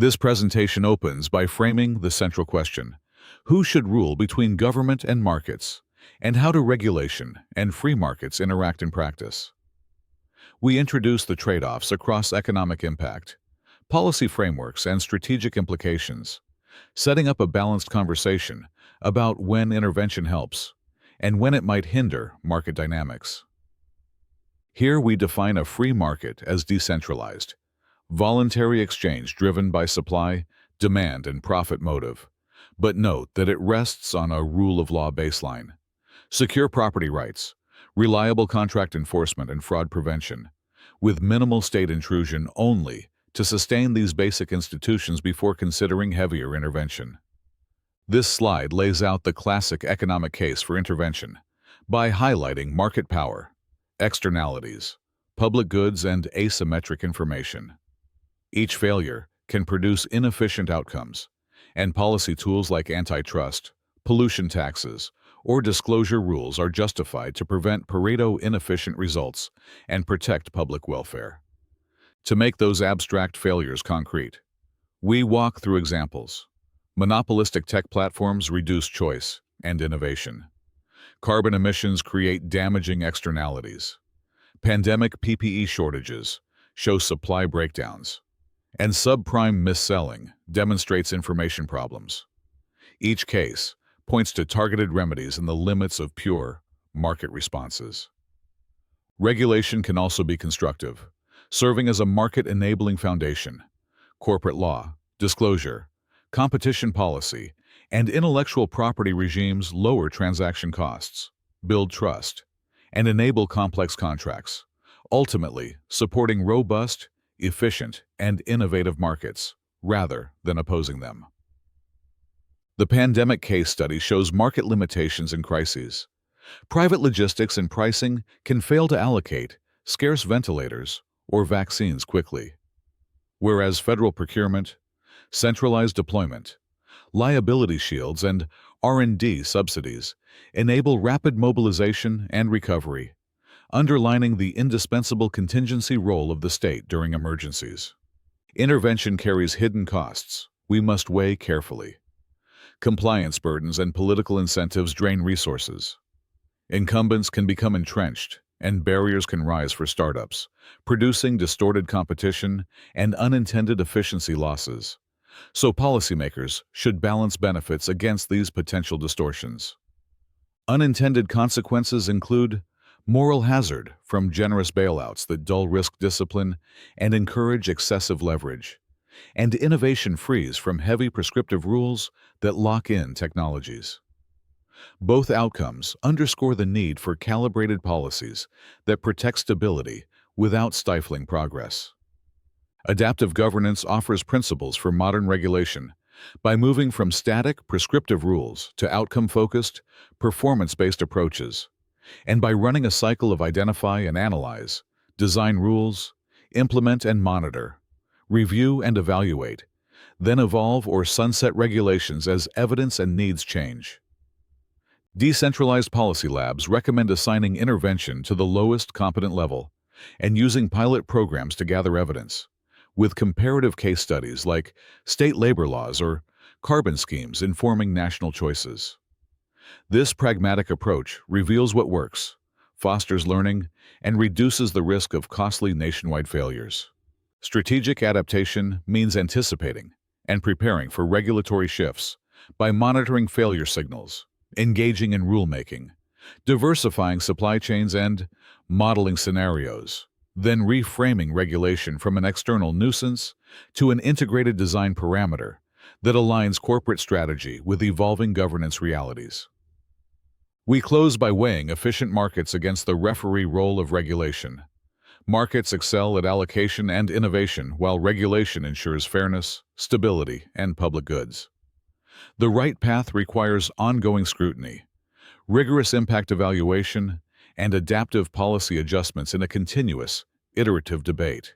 This presentation opens by framing the central question: who should rule between government and markets, and how do regulation and free markets interact in practice? We introduce the trade-offs across economic impact, policy frameworks, and strategic implications, setting up a balanced conversation about when intervention helps and when it might hinder market dynamics. Here we define a free market as decentralized, voluntary exchange driven by supply, demand, and profit motive. But note that it rests on a rule of law baseline: secure property rights, reliable contract enforcement, and fraud prevention, with minimal state intrusion only to sustain these basic institutions before considering heavier intervention. This slide lays out the classic economic case for intervention by highlighting market power, externalities, public goods, and asymmetric information. Each failure can produce inefficient outcomes, and policy tools like antitrust, pollution taxes, or disclosure rules are justified to prevent Pareto inefficient results and protect public welfare. To make those abstract failures concrete, we walk through examples. Monopolistic tech platforms reduce choice and innovation. Carbon emissions create damaging externalities. Pandemic PPE shortages show supply breakdowns. And subprime mis-selling demonstrates information problems. Each case points to targeted remedies and the limits of pure market responses. Regulation can also be constructive, serving as a market-enabling foundation. Corporate law, disclosure, competition policy, and intellectual property regimes lower transaction costs, build trust, and enable complex contracts, ultimately supporting robust, efficient, and innovative markets, rather than opposing them. The pandemic case study shows market limitations in crises. Private logistics and pricing can fail to allocate scarce ventilators or vaccines quickly, whereas federal procurement, centralized deployment, liability shields, and R&D subsidies enable rapid mobilization and recovery, underlining the indispensable contingency role of the state during emergencies. Intervention carries hidden costs we must weigh carefully. Compliance burdens and political incentives drain resources. Incumbents can become entrenched, and barriers can rise for startups, producing distorted competition and unintended efficiency losses. So policymakers should balance benefits against these potential distortions. Unintended consequences include moral hazard from generous bailouts that dull risk discipline and encourage excessive leverage, and innovation freeze from heavy prescriptive rules that lock in technologies. Both outcomes underscore the need for calibrated policies that protect stability without stifling progress. Adaptive governance offers principles for modern regulation by moving from static, prescriptive rules to outcome-focused, performance-based approaches, and by running a cycle of identify and analyze, design rules, implement and monitor, review and evaluate, then evolve or sunset regulations as evidence and needs change. Decentralized policy labs recommend assigning intervention to the lowest competent level and using pilot programs to gather evidence, with comparative case studies like state labor laws or carbon schemes informing national choices. This pragmatic approach reveals what works, fosters learning, and reduces the risk of costly nationwide failures. Strategic adaptation means anticipating and preparing for regulatory shifts by monitoring failure signals, engaging in rulemaking, diversifying supply chains, and modeling scenarios, then reframing regulation from an external nuisance to an integrated design parameter that aligns corporate strategy with evolving governance realities. We close by weighing efficient markets against the referee role of regulation. Markets excel at allocation and innovation, while regulation ensures fairness, stability, and public goods. The right path requires ongoing scrutiny, rigorous impact evaluation, and adaptive policy adjustments in a continuous, iterative debate.